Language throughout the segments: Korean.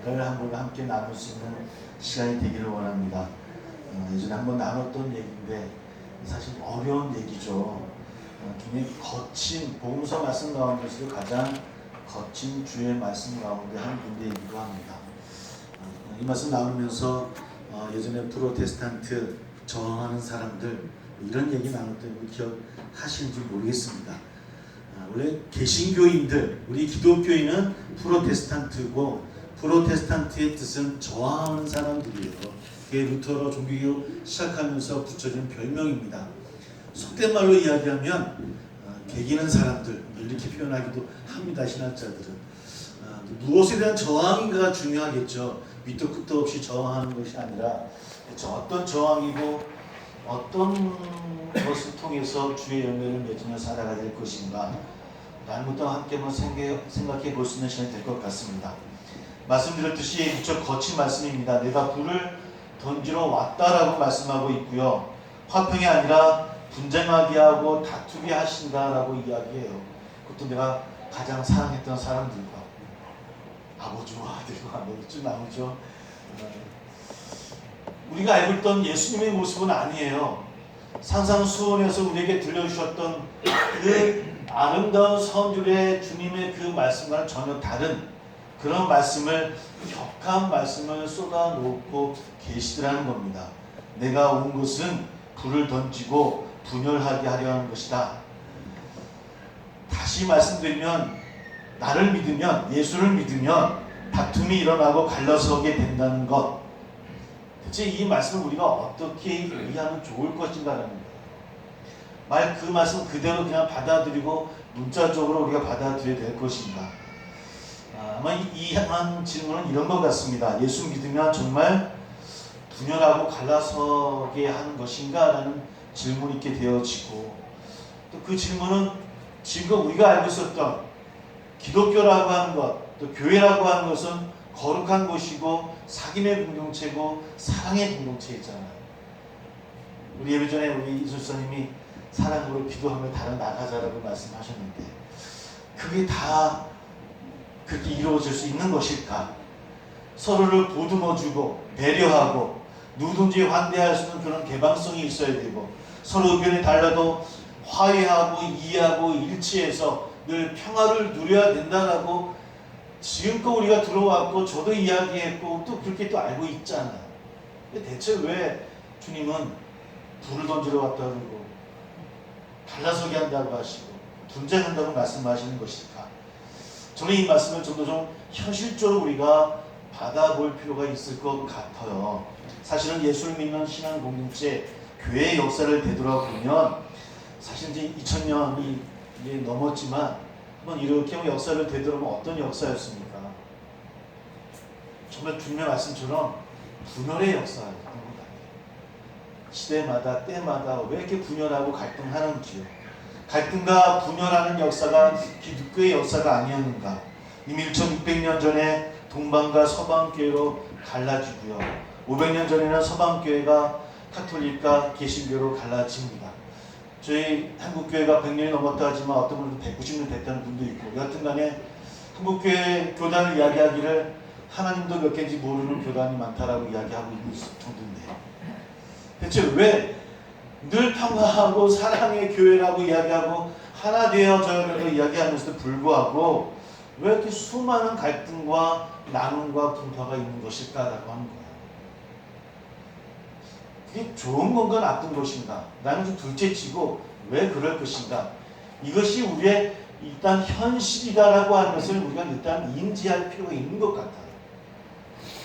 한 번 함께 나눌 수 있는 시간이 되기를 원합니다. 예전에 한번 나눴던 얘기인데 사실 어려운 얘기죠. 굉장히 거친 복음서 말씀 가운데서도 가장 거친 주의 말씀 가운데 한 군데이기도 합니다. 이 말씀 나누면서 예전에 프로테스탄트 저항하는 사람들 이런 얘기 나눌 때 기억하시는지 모르겠습니다. 원래 개신교인들, 우리 기독교인은 프로테스탄트고 프로테스탄트의 뜻은 저항하는 사람들이에요. 그게 루터로 종교개혁 시작하면서 붙여진 별명입니다. 속된 말로 이야기하면 개기는 사람들 이렇게 표현하기도 합니다. 신학자들은 무엇에 대한 저항인가가 중요하겠죠. 밑도 끝도 없이 저항하는 것이 아니라 어떤 저항이고 어떤 것을 통해서 주의 열매를 맺으며 살아가야 될 것인가 라는 것도 함께 한번 생각해 볼 수 있는 시간이 될 것 같습니다. 말씀드렸듯이 무척 거친 말씀입니다. 내가 불을 던지러 왔다라고 말씀하고 있고요. 화평이 아니라 분쟁하게 하고 다투게 하신다라고 이야기해요. 그것도 내가 가장 사랑했던 사람들과 아버지와 아들과 쭉 나오죠. 우리가 알고 있던 예수님의 모습은 아니에요. 산상수훈에서 우리에게 들려주셨던 그 아름다운 선율의 주님의 그 말씀과는 전혀 다른 그런 말씀을, 격한 말씀을 쏟아놓고 계시더라는 겁니다. 내가 온 것은 불을 던지고 분열하게 하려 하는 것이다. 다시 말씀드리면 나를 믿으면, 예수를 믿으면 다툼이 일어나고 갈라서게 된다는 것, 대체 이 말씀을 우리가 어떻게 이해하면 좋을 것인가라는 거예요. 그 말씀 그대로 그냥 받아들이고 문자적으로 우리가 받아들여야 될 것인가. 아마 이 한 질문은 이런 것 같습니다. 예수 믿으면 정말 분열하고 갈라서게 하는 것인가? 라는 질문이 있게 되어지고, 또 그 질문은 지금 우리가 알고 있었던 기독교라고 하는 것, 또 교회라고 하는 것은 거룩한 곳이고 사귐의 공동체고 사랑의 공동체이잖아요. 우리 예배 전에 우리 이술사님이 사랑으로 기도하며 다른 나가자라고 말씀하셨는데 그게 다 그렇게 이루어질 수 있는 것일까? 서로를 보듬어주고 배려하고 누구든지 환대할 수 있는 그런 개방성이 있어야 되고 서로 의견이 달라도 화해하고 이해하고 일치해서 늘 평화를 누려야 된다라고 지금껏 우리가 들어왔고 저도 이야기했고 또 그렇게 또 알고 있잖아요. 근데 대체 왜 주님은 불을 던지러 왔다 그러고 갈라서게 한다고 하시고 분쟁한다고 말씀하시는 것일까? 저는 이 말씀을 좀 더 좀 현실적으로 우리가 받아볼 필요가 있을 것 같아요. 사실은 예수를 믿는 신앙 공동체, 교회의 역사를 되돌아보면 사실 이제 2000년이 넘었지만 한번 이렇게 역사를 되돌아보면 어떤 역사였습니까? 정말 주님의 말씀처럼 분열의 역사였던 것 같아요. 시대마다 때마다 왜 이렇게 분열하고 갈등하는지요. 갈등과 분열하는 역사가 기독교의 역사가 아니었는가. 이미 1600년 전에 동방과 서방교회로 갈라지고요. 500년 전에는 서방교회가 카톨릭과 개신교로 갈라집니다. 저희 한국교회가 100년이 넘었다 하지만 어떤 분은 190년 됐다는 분도 있고, 여하튼간에 한국교회 교단을 이야기하기를 하나님도 몇 개인지 모르는 교단이 많다라고 이야기하고 있는 정도인데 대체 왜 늘 평화하고 사랑의 교회라고 이야기하고 하나 되어져라고 이야기하면서도 불구하고 왜 이렇게 수많은 갈등과 나눔과 분파가 있는 것일까라고 하는 거예요. 그게 좋은 건가 나쁜 것인가? 나는 좀 둘째치고 왜 그럴 것인가? 이것이 우리의 일단 현실이다라고 하는 것을 우리가 일단 인지할 필요가 있는 것 같아요.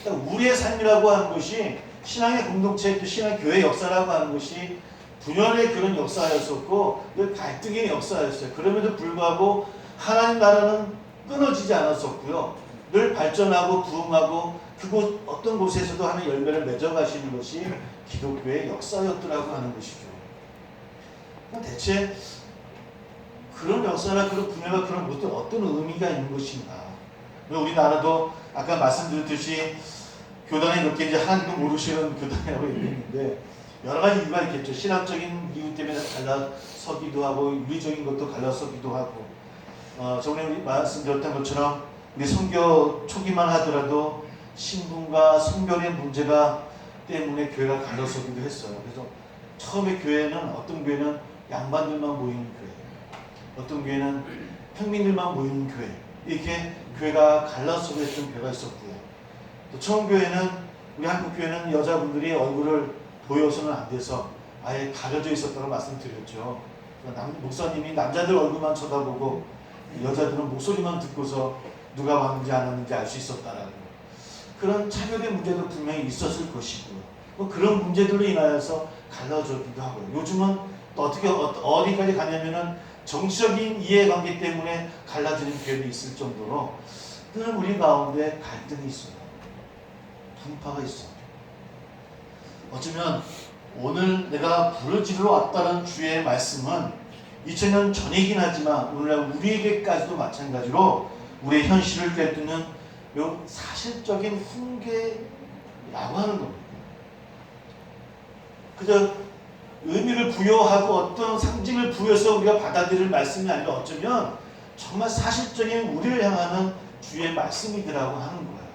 그러니까 우리의 삶이라고 하는 것이 신앙의 공동체, 또 신앙 교회 역사라고 하는 것이 분열의 그런 역사였었고 늘 갈등의 역사였어요. 그럼에도 불구하고 하나님 나라는 끊어지지 않았었고요. 늘 발전하고 부흥하고 그곳 어떤 곳에서도 하는 열매를 맺어가시는 것이 기독교의 역사였더라고 하는 것이죠. 대체 그런 역사나 그런 분야가 그런 것도 어떤 의미가 있는 것인가? 우리나라도 아까 말씀드렸듯이 교단에 몇 개인지 하나님도 모르시는 교단이라고 얘기했는데 여러 가지 이유가 있겠죠. 신학적인 이유 때문에 갈라서기도 하고 윤리적인 것도 갈라서기도 하고 저번에 우리 말씀드렸던 것처럼 우리 선교 초기만 하더라도 신분과 성별의 문제가 때문에 교회가 갈라서기도 했어요. 그래서 처음에 교회는 어떤 교회는 양반들만 모이는 교회, 어떤 교회는 평민들만 모이는 교회, 이렇게 교회가 갈라서고 했던 교회가 있었고요. 또 처음 교회는 우리 한국 교회는 여자분들이 얼굴을 보여서는 안 돼서 아예 가려져 있었다고 말씀드렸죠. 목사님이 남자들 얼굴만 쳐다보고 여자들은 목소리만 듣고서 누가 왔는지 안 왔는지 알 수 있었다라고. 그런 차별의 문제도 분명히 있었을 것이고요. 뭐 그런 문제들로 인하여서 갈라지기도 하고요. 요즘은 또 어디까지 가냐면은 정치적인 이해관계 때문에 갈라지는 교회도 있을 정도로 늘 우리 가운데 갈등이 있어요. 분파가 있어요. 어쩌면 오늘 내가 부르짖으러 왔다는 주의 말씀은 2000년 전이긴 하지만 오늘날 우리에게까지도 마찬가지로 우리의 현실을 꿰뚫는 요 사실적인 훈계라고 하는 겁니다. 그저 의미를 부여하고 어떤 상징을 부여해서 우리가 받아들일 말씀이 아니라 어쩌면 정말 사실적인 우리를 향하는 주의 말씀이더라고 하는 거예요.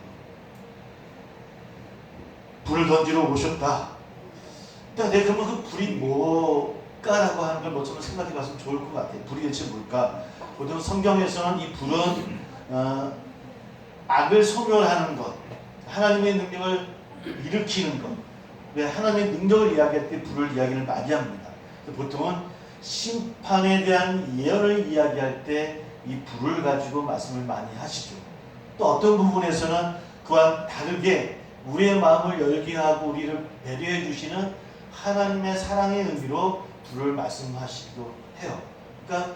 불을 던지러 오셨다. 내가 그러면 그 불이 뭘까라고 하는 걸 뭐처럼 생각해 봤으면 좋을 것 같아요. 불이 대체 뭘까? 보통 성경에서는 이 불은 악을 소멸하는 것, 하나님의 능력을 일으키는 것, 왜 하나님의 능력을 이야기할 때 불을 이야기를 많이 합니다. 보통은 심판에 대한 예언을 이야기할 때 이 불을 가지고 말씀을 많이 하시죠. 또 어떤 부분에서는 그와 다르게 우리의 마음을 열게 하고 우리를 배려해 주시는 하나님의 사랑의 의미로 불을 말씀하시기도 해요. 그러니까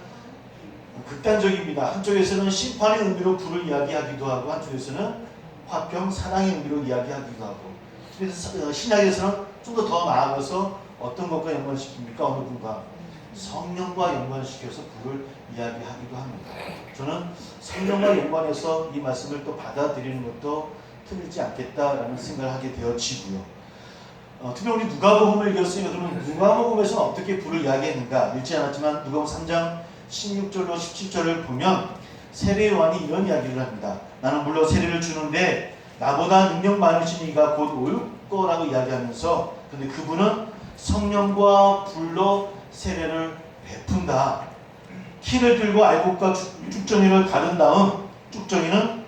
극단적입니다. 한쪽에서는 심판의 의미로 불을 이야기하기도 하고 한쪽에서는 화평, 사랑의 의미로 이야기하기도 하고. 그래서 신약에서는 좀 더 나아가서 어떤 것과 연관시킵니까? 어느 분과 성령과 연관시켜서 불을 이야기하기도 합니다. 저는 성령과 연관해서 이 말씀을 또 받아들이는 것도 틀리지 않겠다라는 생각을 하게 되어지고요. 특히 우리 누가복음을 읽었으니까 그러면 누가복음에서는 어떻게 불을 이야기했는가 읽지 않았지만 누가복음 3장 16절로 17절을 보면 세례 요한이 이런 이야기를 합니다. 나는 물론 세례를 주는데 나보다 능력 많으신 이가 곧 올 거라고 이야기하면서 근데 그분은 성령과 불로 세례를 베푼다. 키를 들고 알곡과 쭉정이를 가른 다음 쭉정이는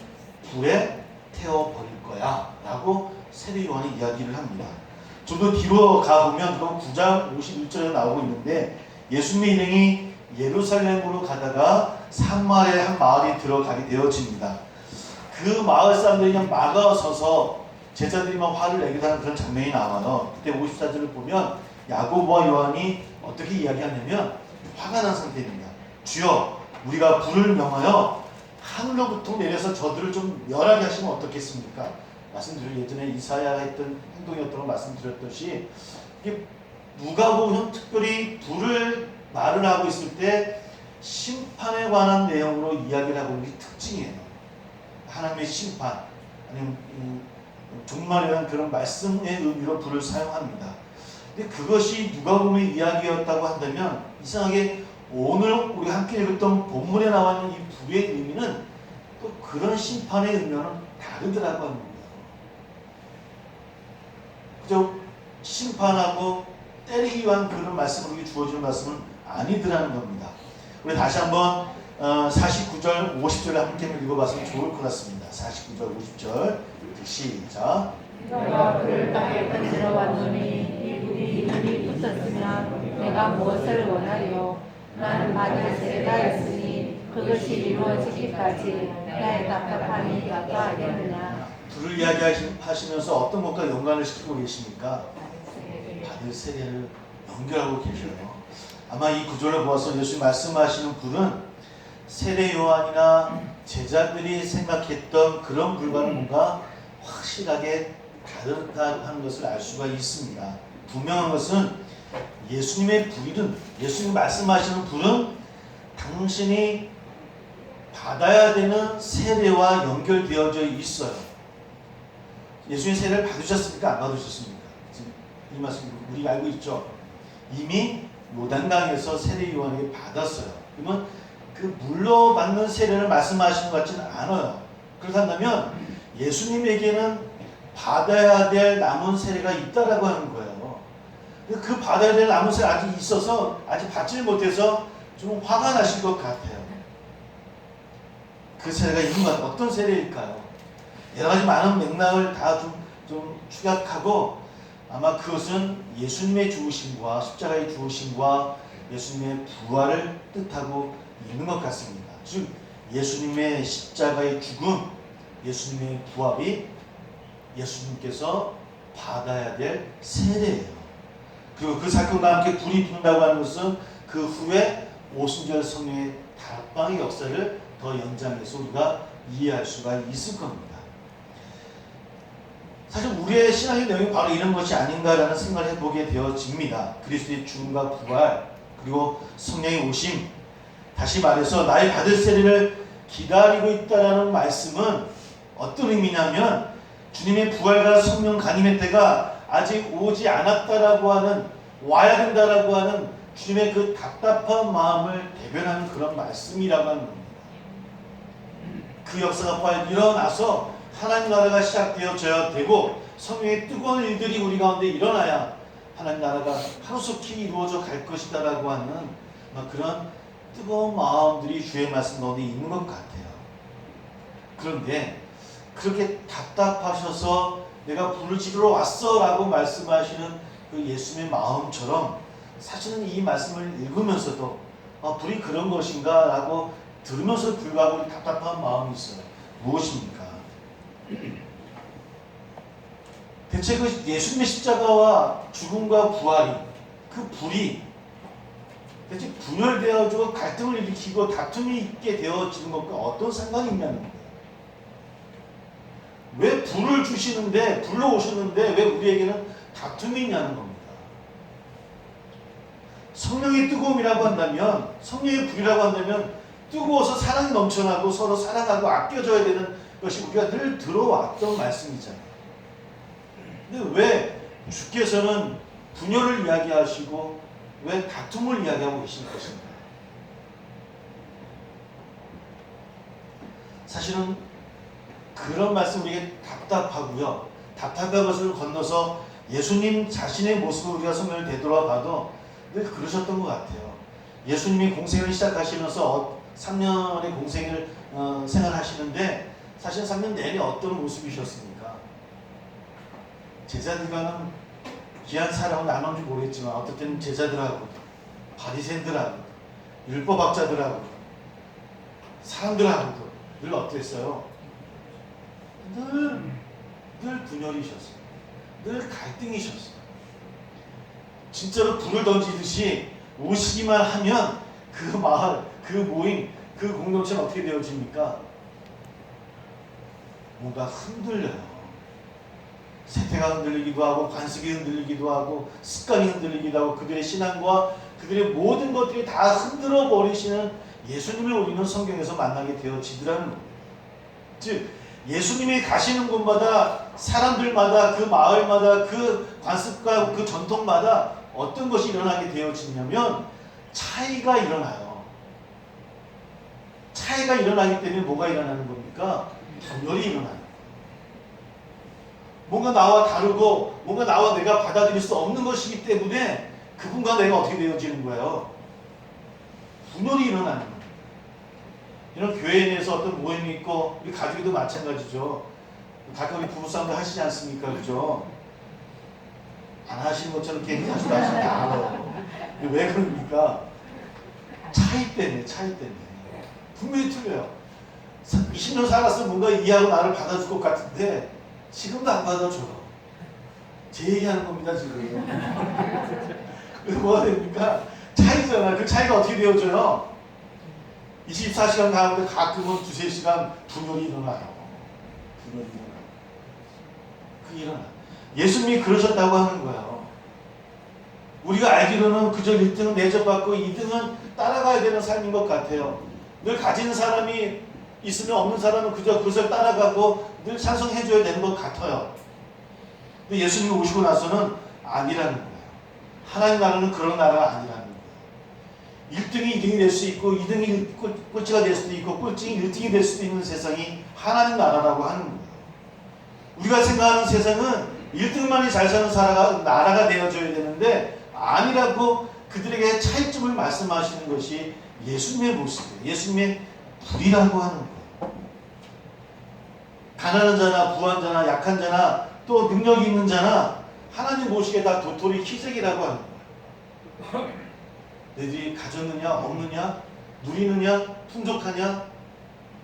불에 태워버릴 거야 라고 세례 요한이 이야기를 합니다. 좀 더 뒤로 가보면 그럼 9장 51절에 나오고 있는데 예수님의 일행이 예루살렘으로 가다가 사마리아의 한 마을에 들어가게 되어집니다. 그 마을 사람들이 그냥 막아서서 제자들이 막 화를 내게 하는 그런 장면이 나와요. 그때 54절을 보면 야고보와 요한이 어떻게 이야기하냐면 화가 난 상태입니다. 주여 우리가 불을 명하여 하늘로부터 내려서 저들을 좀 멸하게 하시면 어떻겠습니까? 말씀드린 예전에 이사야가 했던 행동이었던 걸 말씀드렸듯이 이게 누가복음 특별히 불을 말을 하고 있을 때 심판에 관한 내용으로 이야기를 하고 있는 게 특징이에요. 하나님의 심판 아니면 종말이라는 그런 말씀의 의미로 불을 사용합니다. 근데 그것이 누가복음의 이야기였다고 한다면 이상하게 오늘 우리가 함께 읽었던 본문에 나와 있는 이 불의 의미는 또 그런 심판의 의미는 다르더라고 합니다. 그저 심판하고 때리기 위한 그런 말씀으로 주어지는 말씀은 아니더라는 겁니다. 우리 다시 한번 49절, 50절을 함께 읽어봤으면 좋을 것 같습니다. 49절, 50절 시작. 너가 그를 땅에 던지러 왔노니 이 불이 이미 붙었으면 내가 무엇을 원하리요? 나는 받을 세가 있으니 그것이 이루어지기까지 나의 답답함이 어떠하겠느냐. 불을 이야기하시면서 어떤 것과 연관을 시키고 계십니까? 받을 세례를 연결하고 계셔요. 아마 이 구절을 보아서 예수님 말씀하시는 불은 세례 요한이나 제자들이 생각했던 그런 불과는 뭔가 확실하게 다르다고 하는 것을 알 수가 있습니다. 분명한 것은 예수님의 불은, 예수님 말씀하시는 불은 당신이 받아야 되는 세례와 연결되어져 있어요. 예수님 세례를 받으셨습니까? 안 받으셨습니까? 지금 이 말씀 우리가 알고 있죠. 이미 요단강에서 세례 요한에게 받았어요. 그러면 그 물로 받는 세례를 말씀하시는 것 같지는 않아요. 그렇다면 예수님에게는 받아야 될 남은 세례가 있다라고 하는 거예요. 그 받아야 될 남은 세례 아직 있어서 아직 받지 못해서 좀 화가 나실 것 같아요. 그 세례가 있는 것 같아요. 어떤 세례일까요? 여러 가지 많은 맥락을 다 좀 축약하고 아마 그것은 예수님의 죽으심과 십자가의 죽으심과 예수님의 부활을 뜻하고 있는 것 같습니다. 즉 예수님의 십자가의 죽음, 예수님의 부활이 예수님께서 받아야 될 세례예요. 그리고 그 사건과 함께 불이 붙는다고 하는 것은 그 후에 오순절 성령의 다락방의 역사를 더 연장해서 우리가 이해할 수가 있을 겁니다. 사실 우리의 신앙의 내용이 바로 이런 것이 아닌가라는 생각을 해보게 되어집니다. 그리스도의 죽음과 부활, 그리고 성령의 오심, 다시 말해서 나의 받을 세례를 기다리고 있다라는 말씀은 어떤 의미냐면 주님의 부활과 성령 간임의 때가 아직 오지 않았다라고 하는, 와야 된다라고 하는 주님의 그 답답한 마음을 대변하는 그런 말씀이라고 하는 겁니다. 그 역사가 빨리 일어나서 하나님 나라가 시작되어져야 되고 성령의 뜨거운 일들이 우리 가운데 일어나야 하나님 나라가 하루속히 이루어져 갈 것이다라고 하는 그런 뜨거운 마음들이 주의 말씀 가운데 있는 것 같아요. 그런데 그렇게 답답하셔서 내가 불을 지르러 왔어 라고 말씀하시는 그 예수님의 마음처럼 사실은 이 말씀을 읽으면서도 불이 그런 것인가 라고 들으면서 불구하고 답답한 마음이 있어요. 무엇입니까? 대체 그 예수님의 십자가와 죽음과 부활이, 그 불이 대체 분열되어지고 갈등을 일으키고 다툼이 있게 되어지는 것과 어떤 상관이 있냐는 거예요. 왜 불을 주시는데, 불러 오셨는데 왜 우리에게는 다툼이 있냐는 겁니다. 성령의 뜨거움이라고 한다면, 성령의 불이라고 한다면 뜨거워서 사랑이 넘쳐나고 서로 사랑하고 아껴줘야 되는 것이 우리가 늘 들어왔던 말씀이잖아요. 근데 왜 주께서는 분열을 이야기하시고 왜 다툼을 이야기하고 계신 것인가? 사실은 그런 말씀 우리에게 답답하고요. 답답한 것을 건너서 예수님 자신의 모습을 우리가 성경을 되돌아봐도 늘 그러셨던 것 같아요. 예수님이 공생을 시작하시면서 3년의 공생을 생활하시는데 사실 3년 내내 어떤 모습이셨습니까? 제자들과는 귀한 사람은 나눴는지 모르겠지만 어떨 때는 제자들하고 바리새인들하고 율법학자들하고 사람들하고도 늘 어땠어요? 늘 분열이셨어요. 늘 갈등이셨어요. 진짜로 불을 던지듯이 오시기만 하면 그 마을, 그 모임, 그 공동체는 어떻게 되어집니까? 뭔가 흔들려요. 세태가 흔들리기도 하고 관습이 흔들리기도 하고 습관이 흔들리기도 하고 그들의 신앙과 그들의 모든 것들이 다 흔들어 버리시는 예수님을 우리는 성경에서 만나게 되어지더라는 겁니다. 즉 예수님이 가시는 곳마다 사람들마다 그 마을마다 그 관습과 그 전통마다 어떤 것이 일어나게 되어지냐면 차이가 일어나요. 차이가 일어나기 때문에 뭐가 일어나는 겁니까? 분열이 일어나요. 뭔가 나와 다르고 뭔가 나와 내가 받아들일 수 없는 것이기 때문에 그분과 내가 어떻게 되어지는 거예요? 분열이 일어나는 거예요. 이런 교회 내에서 어떤 모임이 있고 우리 가족도 마찬가지죠. 가끔 우리 부부싸움도 하시지 않습니까? 그죠? 안 하시는 것처럼 괜히 하시도 하시는 게 알아요. 왜 그럽니까? 차이 때문에. 분명히 틀려요. 20년 살았으면 뭔가 이해하고 나를 받아줄 것 같은데 지금도 안 받아줘요. 제 얘기하는 겁니다 지금. 그래서 뭐가 됩니까? 차이잖아요. 그 차이가 어떻게 되어져요? 24시간 가운데 가끔은 2-3시간 분열이 일어나요. 그 일어나. 예수님이 그러셨다고 하는 거예요. 우리가 알기로는 그저 1등은 내접받고 2등은 따라가야 되는 삶인 것 같아요. 늘 가진 사람이 있으면 없는 사람은 그저 그것을 따라가고 늘 찬성해줘야 되는 것 같아요. 근데 예수님이 오시고 나서는 아니라는 거예요. 하나님 나라는 그런 나라가 아니라는 거예요. 1등이 2등이 될 수 있고 2등이 꼴찌가 될 수도 있고 꼴찌가 1등이 될 수도 있는 세상이 하나님 나라라고 하는 거예요. 우리가 생각하는 세상은 1등만이 잘 사는 나라가 되어져야 되는데 아니라고 그들에게 차이점을 말씀하시는 것이 예수님의 모습이에요. 예수님의 불이라고 하는 거예요. 가난한 자나 부한 자나 약한 자나 또 능력이 있는 자나 하나님 보시기에 다 도토리 희색이라고 하는 거예요. 너희들이 가졌느냐 없느냐 누리느냐 풍족하냐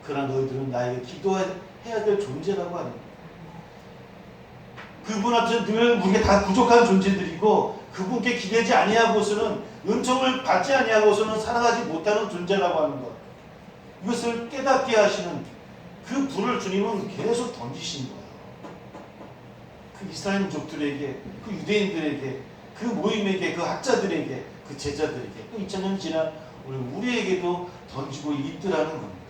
그러나 너희들은 나에게 기도해야 될 존재라고 하는 거예요. 그분 앞에서 늘 우리가 다 부족한 존재들이고 그분께 기대지 아니하고서는 은총을 받지 아니하고서는 살아가지 못하는 존재라고 하는 것. 이것을 깨닫게 하시는 그 불을 주님은 계속 던지신 거예요. 그 이스라엘 민족들에게, 그 유대인들에게, 그 모임에게, 그 학자들에게, 그 제자들에게 또 2000년 지난 우리에게도 던지고 있더라는 겁니다.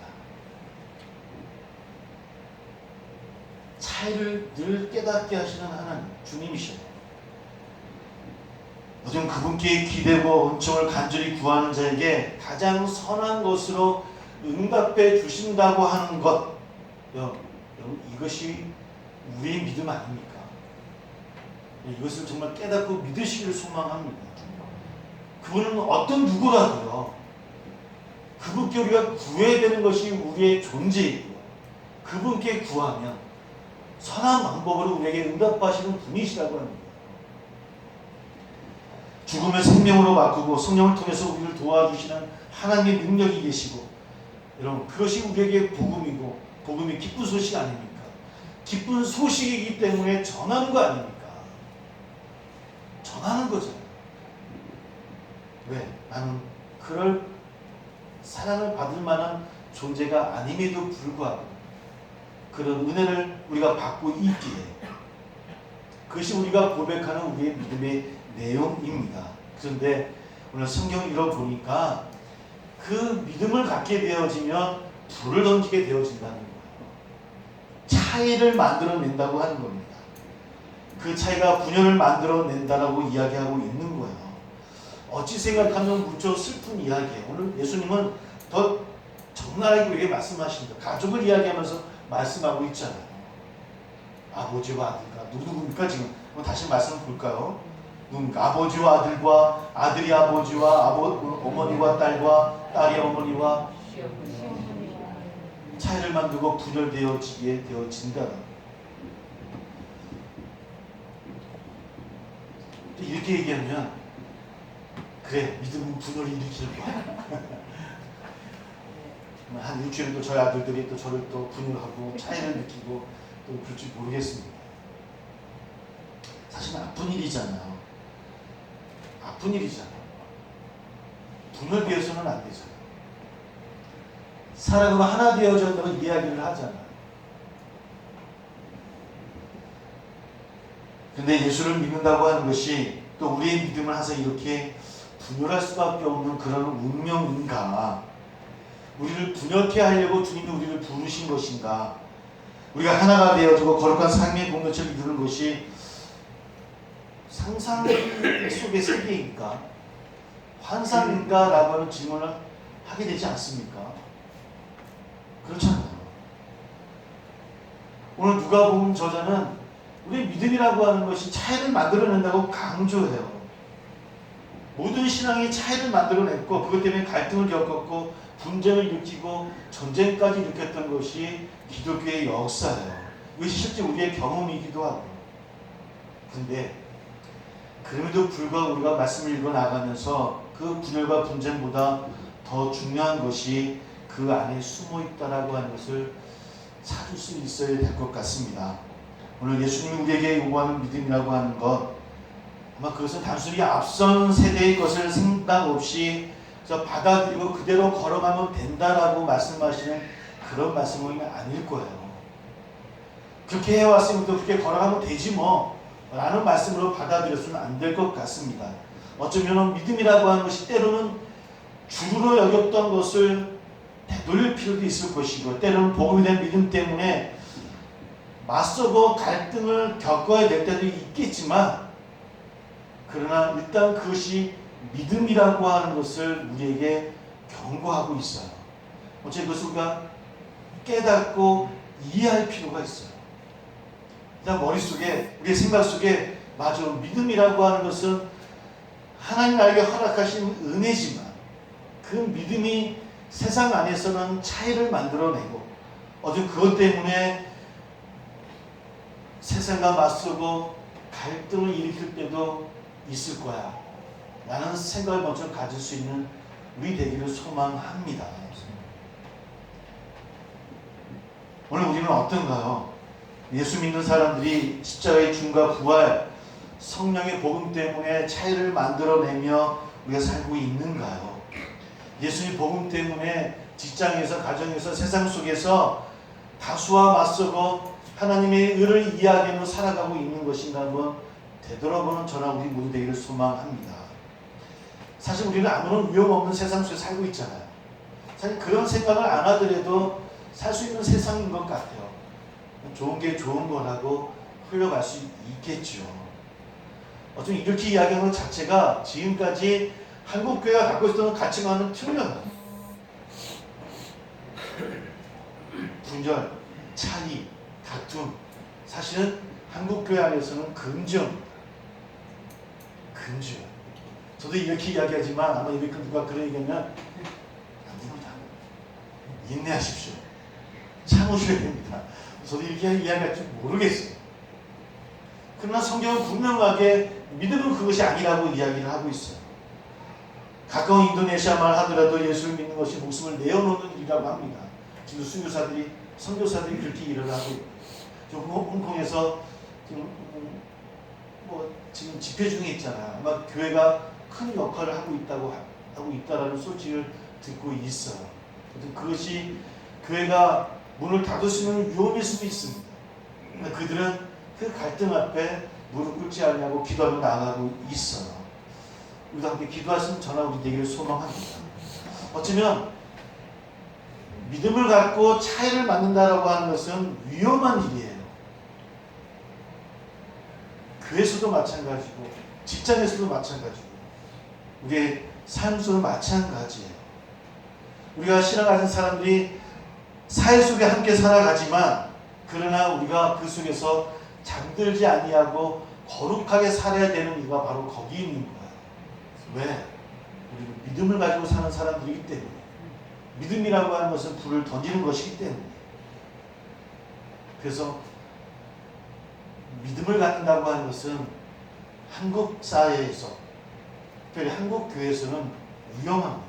차이를 늘 깨닫게 하시는 하나님, 주님이셔요. 요즘 그분께 기대고 은총을 간절히 구하는 자에게 가장 선한 것으로 응답해 주신다고 하는 것, 여러분 이것이 우리의 믿음 아닙니까? 이것을 정말 깨닫고 믿으시기를 소망합니다. 그분은 어떤 누구라도요, 그분께 우리가 구해야 되는 것이 우리의 존재이고 그분께 구하면 선한 방법으로 우리에게 응답하시는 분이시라고 합니다. 죽음을 생명으로 바꾸고 성령을 통해서 우리를 도와주시는 하나님의 능력이 계시고, 여러분 그것이 우리에게 복음이고 복음이 기쁜 소식 아닙니까? 기쁜 소식이기 때문에 전하는 거 아닙니까? 전하는 거잖아요. 왜? 나는 그럴 사랑을 받을 만한 존재가 아님에도 불구하고 그런 은혜를 우리가 받고 있기에 그것이 우리가 고백하는 우리의 믿음의 내용입니다. 그런데 오늘 성경을 읽어보니까 그 믿음을 갖게 되어지면 불을 던지게 되어진다는 거예요. 차이를 만들어낸다고 하는 겁니다. 그 차이가 분열을 만들어낸다라고 이야기하고 있는 거예요. 어찌 생각하면 무척 슬픈 이야기예요. 오늘 예수님은 더 적나라하게 우리에게 말씀하십니다. 가족을 이야기하면서 말씀하고 있잖아요. 아버지와 아들과 누구입니까 지금? 다시 말씀 볼까요? 아버지와 아들과 아들이 아버지와 어머니와 딸과 딸이 어머니와 차이를 만들고 분열되어지게 되어진다. 이렇게 얘기하면 그래 믿음은 분열을 일으킬 거야. 한 일주일도 저희 아들들이 또 저를 또 분열하고 차이를 느끼고 또 그럴지 모르겠습니다. 사실 나쁜 일이잖아요. 나쁜 일이잖아요. 분열되어서는 안 되잖아요. 사랑으로 하나 되어져야 한다고 이야기를 하잖아요. 근데 예수를 믿는다고 하는 것이 또 우리의 믿음을 항상 이렇게 분열할 수밖에 없는 그런 운명인가? 우리를 분열케 하려고 주님이 우리를 부르신 것인가? 우리가 하나가 되어지고 거룩한 삶의 공동체를 이루는 것이 상상 속의 세계인가? 환상인가? 라고 하는 질문을 하게 되지 않습니까? 그렇잖아요. 오늘 누가복음 저자는 우리 믿음이라고 하는 것이 차이를 만들어낸다고 강조해요. 모든 신앙이 차이를 만들어냈고 그것 때문에 갈등을 겪었고 분쟁을 일으키고 전쟁까지 일으켰던 것이 기독교의 역사예요. 이것이 실제 우리의 경험이기도 하고. 근데 그럼에도 불구하고 우리가 말씀을 읽어나가면서 그 분열과 분쟁보다 더 중요한 것이 그 안에 숨어있다라고 하는 것을 찾을 수 있어야 될 것 같습니다. 오늘 예수님이 우리에게 요구하는 믿음이라고 하는 것, 아마 그것은 단순히 앞선 세대의 것을 생각 없이 받아들이고 그대로 걸어가면 된다라고 말씀하시는 그런 말씀은 아닐 거예요. 그렇게 해왔으면 또 그렇게 걸어가면 되지 뭐 라는 말씀으로 받아들였으면 안 될 것 같습니다. 어쩌면 믿음이라고 하는 것이 때로는 주로 여겼던 것을 되돌릴 필요도 있을 것이고 때로는 복음에 대한 믿음 때문에 맞서고 갈등을 겪어야 될 때도 있겠지만 그러나 일단 그것이 믿음이라고 하는 것을 우리에게 경고하고 있어요. 어째 그것을 우리가 깨닫고 이해할 필요가 있어요. 그냥 머릿속에, 우리의 생각 속에 맞아, 믿음이라고 하는 것은 하나님 나에게 허락하신 은혜지만 그 믿음이 세상 안에서는 차이를 만들어내고 어제 그것 때문에 세상과 맞서고 갈등을 일으킬 때도 있을 거야 라는 생각을 먼저 가질 수 있는 우리 되기를 소망합니다. 오늘 우리는 어떤가요? 예수 믿는 사람들이 십자가의 죽음과 부활, 성령의 복음 때문에 차이를 만들어내며 우리가 살고 있는가요? 예수의 복음 때문에 직장에서, 가정에서, 세상 속에서 다수와 맞서고 하나님의 의를 이야기하며 살아가고 있는 것인가 한번 되돌아보는 저나 우리 모두 되기를 소망합니다. 사실 우리는 아무런 위험 없는 세상 속에 살고 있잖아요. 사실 그런 생각을 안 하더라도 살 수 있는 세상인 것 같아요. 좋은 게 좋은 거라고 흘러갈 수 있겠죠. 어쩜 이렇게 이야기하는 것 자체가 지금까지 한국교회가 갖고 있었던 가치관은 틀려요. 분열, 차이, 다툼, 사실은 한국교회 안에서는 금지입니다. 금지요. 저도 이렇게 이야기하지만 아마 이렇게 누가 그런 얘기하면 아닙니다. 인내하십시오. 참으셔야 됩니다. 저도 이렇게 이야기할 줄 모르겠어요. 그러나 성경은 분명하게 믿음은 그것이 아니라고 이야기를 하고 있어요. 가까운 인도네시아만 하더라도 예수를 믿는 것이 목숨을 내어놓는 일이라고 합니다. 지금 수교사들이, 선교사들이 그렇게 일을 하고 있고, 지금 홍콩에서 지금 집회 중에 있잖아요. 아마 교회가 큰 역할을 하고 있다라는 소식을 듣고 있어요. 그것이 교회가 문을 닫을 수 있는 위험일 수도 있습니다. 그들은 그 갈등 앞에 무릎 꿇지 않냐고 기도하며 나아가고 있어요. 우리도 함께 기도하시면 저나 우리 되기를 소망합니다. 어쩌면 믿음을 갖고 차이를 만든다라고 하는 것은 위험한 일이에요. 교회에서도 마찬가지고 직장에서도 마찬가지고 우리의 삶 속도 마찬가지예요. 우리가 신앙 가진 사람들이 사회 속에 함께 살아가지만 그러나 우리가 그 속에서 잠들지 아니하고 거룩하게 살아야 되는 이유가 바로 거기 있는 거예요. 왜? 우리는 믿음을 가지고 사는 사람들이기 때문에. 믿음이라고 하는 것은 불을 던지는 것이기 때문에. 그래서 믿음을 갖는다고 하는 것은 한국 사회에서, 특별히 한국 교회에서는 위험합니다.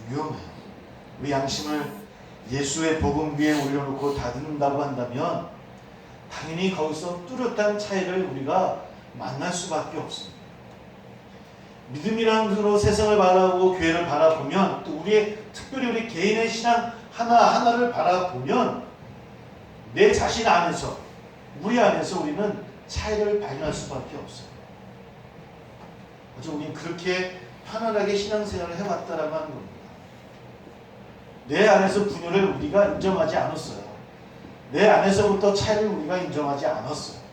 위험해요. 우리 양심을 예수의 복음 위에 올려놓고 다듬는다고 한다면 당연히 거기서 뚜렷한 차이를 우리가 만날 수밖에 없습니다. 믿음이라는 것으로 세상을 바라보고 교회를 바라보면 또 특별히 우리 개인의 신앙 하나하나를 바라보면 내 자신 안에서, 우리 안에서 우리는 차이를 발견할 수밖에 없어요. 어제 우리는 그렇게 편안하게 신앙생활을 해왔다라고 하는 겁니다. 내 안에서 분열을 우리가 인정하지 않았어요. 내 안에서부터 차이를 우리가 인정하지 않았어요.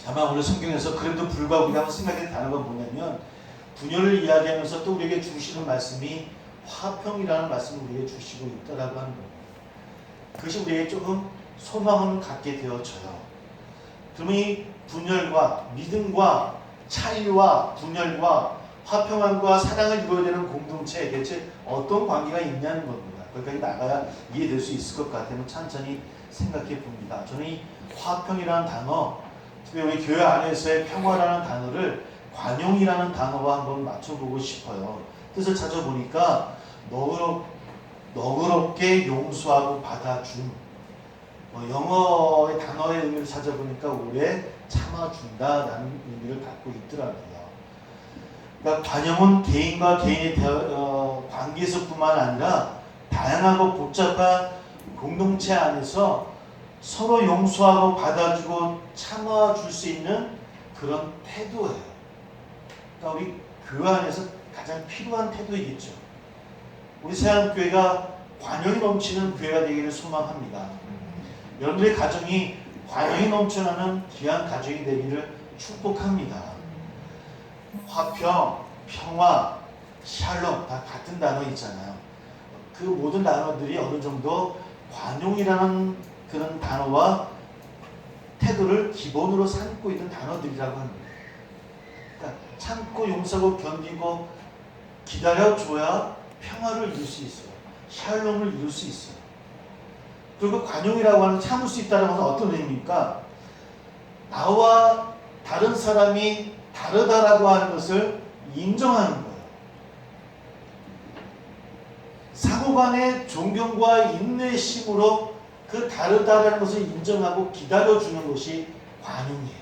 다만 오늘 성경에서 그래도 불구하고 우리가 한번 생각해야 단어가 뭐냐면 분열을 이야기하면서 또 우리에게 주시는 말씀이 화평이라는 말씀을 우리에게 주시고 있다라고 하는 겁니다. 그것이 우리에게 조금 소망을 갖게 되어져요. 그러면 이 분열과 믿음과 차이와 분열과 화평함과 사랑을 이루어야 되는 공동체에 대체 어떤 관계가 있냐는 겁니다. 거기까지 나가야 이해될 수 있을 것 같으면 천천히 생각해 봅니다. 저는 이 화평이라는 단어, 특별히 우리 교회 안에서의 평화라는 단어를 관용이라는 단어와 한번 맞춰보고 싶어요. 뜻을 찾아보니까 너그럽게 용서하고 받아줌. 영어의 단어의 의미를 찾아보니까 오래 참아준다라는 의미를 갖고 있더라고요. 그러니까 관용은 개인과 개인의 관계에서뿐만 아니라 다양하고 복잡한 공동체 안에서 서로 용서하고 받아주고 참아줄 수 있는 그런 태도예요. 그러니까 우리 교회 안에서 가장 필요한 태도이겠죠. 우리 새한교회가 관용이 넘치는 교회가 되기를 소망합니다. 여러분들의 가정이 관용이 넘쳐나는 귀한 가정이 되기를 축복합니다. 화평, 평화, 샬롬 다 같은 단어 있잖아요. 그 모든 단어들이 어느 정도 관용이라는 그런 단어와 태도를 기본으로 삼고 있는 단어들이라고 합니다. 그러니까 참고 용서하고 견디고 기다려줘야 평화를 이룰 수 있어요. 샬롬을 이룰 수 있어요. 그리고 관용이라고 하는 참을 수 있다는 것은 어떤 의미입니까? 나와 다른 사람이 다르다라고 하는 것을 인정하는 거예요. 상호간의 존경과 인내심으로 그 다르다라는 것을 인정하고 기다려주는 것이 관용이에요.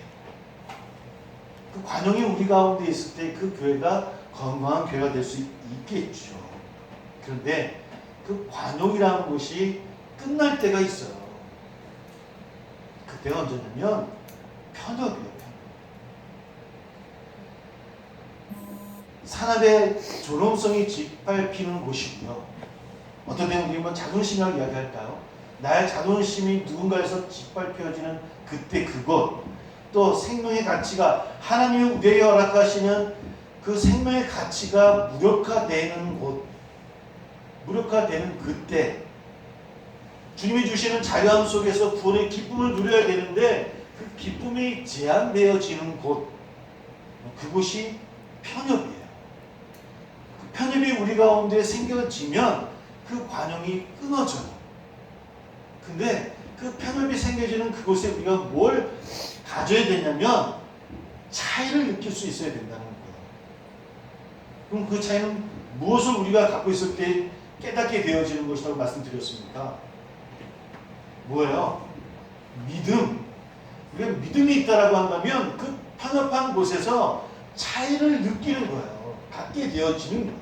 그 관용이 우리 가운데 있을 때 그 교회가 건강한 교회가 될 수 있겠죠. 그런데 그 관용이라는 것이 끝날 때가 있어요. 그때가 언제냐면 편협이에요. 산업의 존엄성이 짓밟히는 곳이고요. 어떤 때는 우리 자존심이라고 이야기할까요? 나의 자존심이 누군가에서 짓밟혀지는 그때 그곳, 또 생명의 가치가 하나님의 우대에 허락하시는 그 생명의 가치가 무력화되는 곳, 무력화되는 그때 주님이 주시는 자유함 속에서 구원의 기쁨을 누려야 되는데 그 기쁨이 제한되어지는 곳, 그곳이 편협이에요. 그 편협이 우리 가운데 생겨지면 그 관용이 끊어져요. 근데 그 편협이 생겨지는 그곳에 우리가 뭘 가져야 되냐면 차이를 느낄 수 있어야 된다는 거예요. 그럼 그 차이는 무엇을 우리가 갖고 있을 때 깨닫게 되어지는 것이라고 말씀드렸습니까? 뭐예요? 믿음. 우리가 믿음이 있다라고 한다면 그 편협한 곳에서 차이를 느끼는 거예요. 갖게 되어지는 거예요.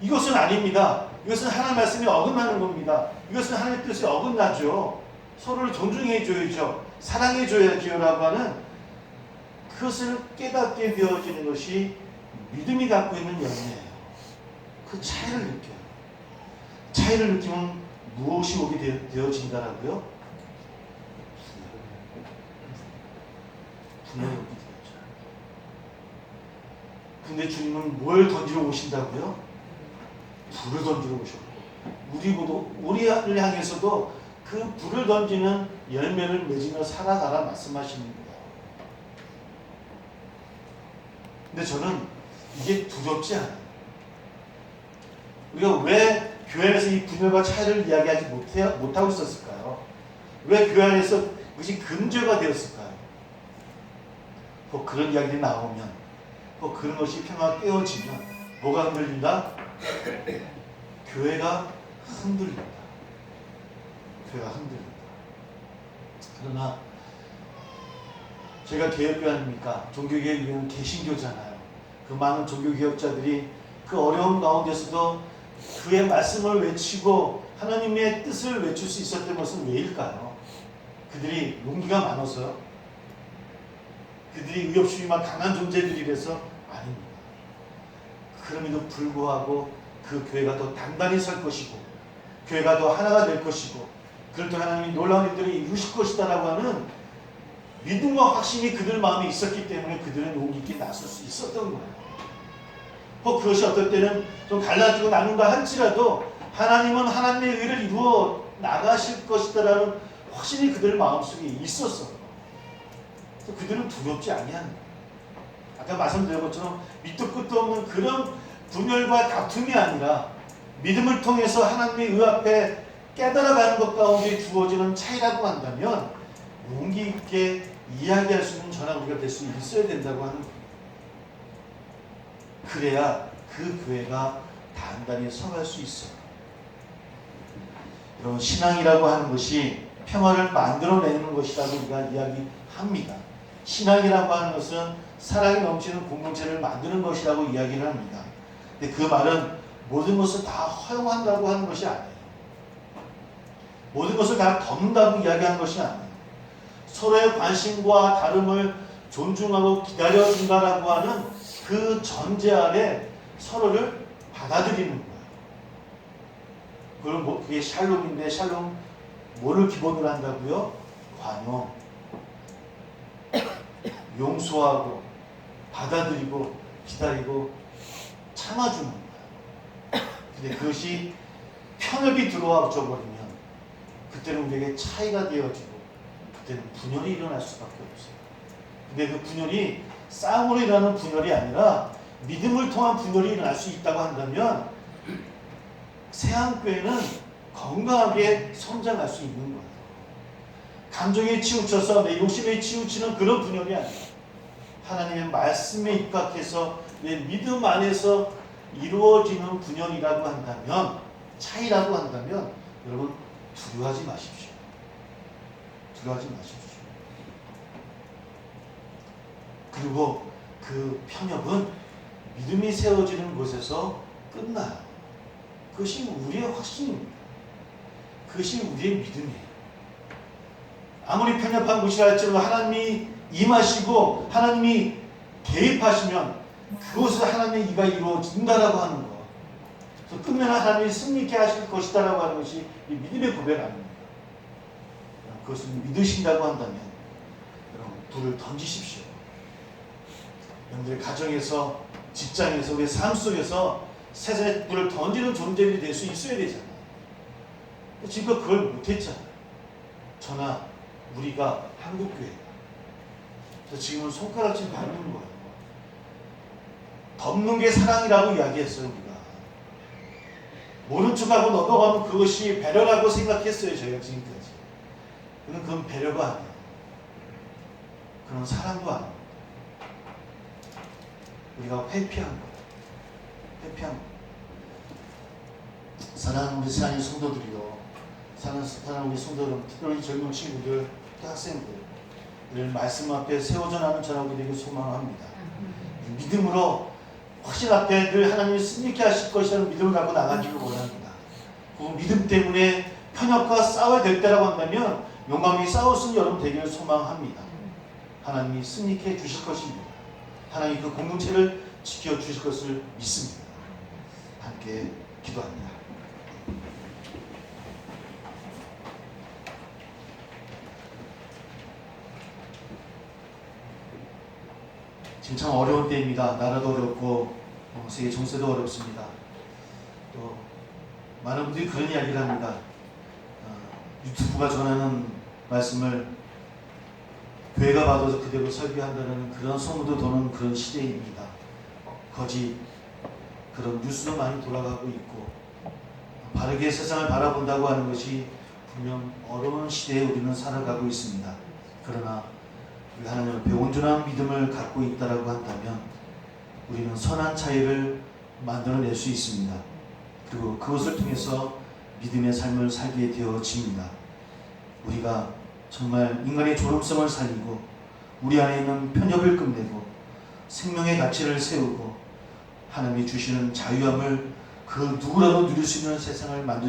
이것은 아닙니다. 이것은 하나님의 말씀이 어긋나는 겁니다. 이것은 하나님의 뜻이 어긋나죠. 서로를 존중해줘야죠. 사랑해줘야지요라고 하는 그것을 깨닫게 되어지는 것이 믿음이 갖고 있는 열매예요. 그 차이를 느껴요. 차이를 느끼면 무엇이 오게 되어진다라고요? 분열이 오게 되어져요. 근데 주님은 뭘 던지러 오신다고요? 불을 던지러 오셨고 우리를 향해서도 그 불을 던지는 열매를 맺으며 살아가라 말씀하시는 거예요. 근데 저는 이게 두렵지 않아요. 우리가 왜 교회 안에서 이 분열과 차이를 이야기하지 못하고 있었을까요? 왜 교회 안에서 그것이 금죄가 되었을까요? 그런 이야기들이 나오면 그런 것이 평화가 깨어지면 뭐가 흔들린다? 교회가 흔들린다. 교회가 흔들린다. 그러나 제가 개혁교 아닙니까? 종교개혁 위원은 개신교잖아요. 그 많은 종교개혁자들이 그 어려운 가운데서도 그의 말씀을 외치고 하나님의 뜻을 외칠 수 있었던 것은 왜일까요? 그들이 용기가 많아서요? 그들이 의협심이 막 강한 존재들이라서? 아닙니다. 그럼에도 불구하고 그 교회가 더 단단히 설 것이고 교회가 더 하나가 될 것이고 그럴 때 하나님이 놀라운 일들을 이루실 것이다라고 하는 믿음과 확신이 그들 마음에 있었기 때문에 그들은 용기 있게 나설 수 있었던 거예요. 그것이 어떨 때는 좀 갈라지고 나눈다 할지라도 하나님은 하나님의 의를 이루어 나가실 것이다라는 확신이 그들 마음속에 있었어요. 그들은 두렵지 아니합니다. 아까 말씀드린 것처럼 밑도 끝도 없는 그런 분열과 다툼이 아니라 믿음을 통해서 하나님의 의 앞에 깨달아가는 것 가운데 주어지는 차이라고 한다면 용기 있게 이야기할 수 있는 저나 우리가 될 수 있어야 된다고 하는 거예요. 그래야 그 교회가 단단히 서갈 수 있어요. 여러분, 신앙이라고 하는 것이 평화를 만들어내는 것이라고 우리가 이야기합니다. 신앙이라고 하는 것은 사랑이 넘치는 공동체를 만드는 것이라고 이야기를 합니다. 근데 그 말은 모든 것을 다 허용한다고 하는 것이 아니에요. 모든 것을 다 덮는다고 이야기하는 것이 아니에요. 서로의 관심과 다름을 존중하고 기다려준다라고 하는 그 전제 아래 서로를 받아들이는 거예요. 그럼 그게 샬롬인데 샬롬 뭐를 기본으로 한다고요? 관용, 용서하고 받아들이고 기다리고 참아주는 거예요. 근데 그것이 편협이 들어와 버리면 그때는 우리에게 차이가 되어지고 그때는 분열이 일어날 수밖에 없어요. 근데 그 분열이 싸움으로 일어나는 분열이 아니라 믿음을 통한 분열이 일어날 수 있다고 한다면 새한교회는 건강하게 성장할 수 있는 거예요. 감정에 치우쳐서 내 욕심에 치우치는 그런 분열이 아니라 하나님의 말씀에 입각해서 내 믿음 안에서 이루어지는 분열이라고 한다면, 차이라고 한다면 여러분 두려워하지 마십시오. 두려워하지 마십시오. 그리고 그 편협은 믿음이 세워지는 곳에서 끝나요. 그것이 우리의 확신입니다. 그것이 우리의 믿음이에요. 아무리 편협한 곳이라 할지라도 하나님이 임하시고 하나님이 개입하시면 그곳에서 하나님의 이가 이루어진다라고 하는 것. 그래서 끝내는 하나님이 승리케 하실 것이다라고 하는 것이 이 믿음의 고백 아닙니까? 그것을 믿으신다고 한다면 여러분 불을 던지십시오. 여러분들의 가정에서, 직장에서, 우리의 삶 속에서 세상에 불을 던지는 존재들이 될 수 있어야 되잖아요. 지금껏 그걸 못했잖아요. 저나 우리가 한국교회가. 그래서 지금은 손가락질 밟는 거예요. 덮는 게 사랑이라고 이야기했어요. 우리가 모른 척하고 넘어가면 그것이 배려라고 생각했어요. 저희가 지금까지. 근데 그건 배려가 아니에요. 그건 사랑도 아니에요. 우리가 회피한 거예요. 회피한 거예요. 사랑하는 우리 세상의 성도들이요, 사랑하는 우리 성도 여러분, 특별히 젊은 친구들, 학생들, 늘 말씀 앞에 세워져 나는 전하게 되길 소망합니다. 믿음으로 확신 앞에 늘 하나님이 승리케 하실 것이라는 믿음을 갖고 나가기를 원합니다. 그 믿음 때문에 편협과 싸워야 될 때라고 한다면 용감히 싸울 수 있는 여러분 되기를 소망합니다. 하나님이 승리케 해주실 것입니다. 하나님 그 공동체를 지켜주실 것을 믿습니다. 함께 기도합니다. 지금 참 어려운 때입니다. 나라도 어렵고 세계 정세도 어렵습니다. 또 많은 분들이 그런 이야기를 합니다. 유튜브가 전하는 말씀을 교회가 받아서 그대로 설교한다는 그런 소문도 도는 그런 시대입니다. 거짓 그런 뉴스도 많이 돌아가고 있고 바르게 세상을 바라본다고 하는 것이 분명 어려운 시대에 우리는 살아가고 있습니다. 그러나 우리 하나님 앞에 온전한 믿음을 갖고 있다라고 한다면 우리는 선한 차이를 만들어낼 수 있습니다. 그리고 그것을 통해서 믿음의 삶을 살게 되어집니다. 우리가 정말 인간의 존엄성을 살리고 우리 안에 있는 편협을 끝내고 생명의 가치를 세우고 하나님이 주시는 자유함을 그 누구라도 누릴 수 있는 세상을 만들 수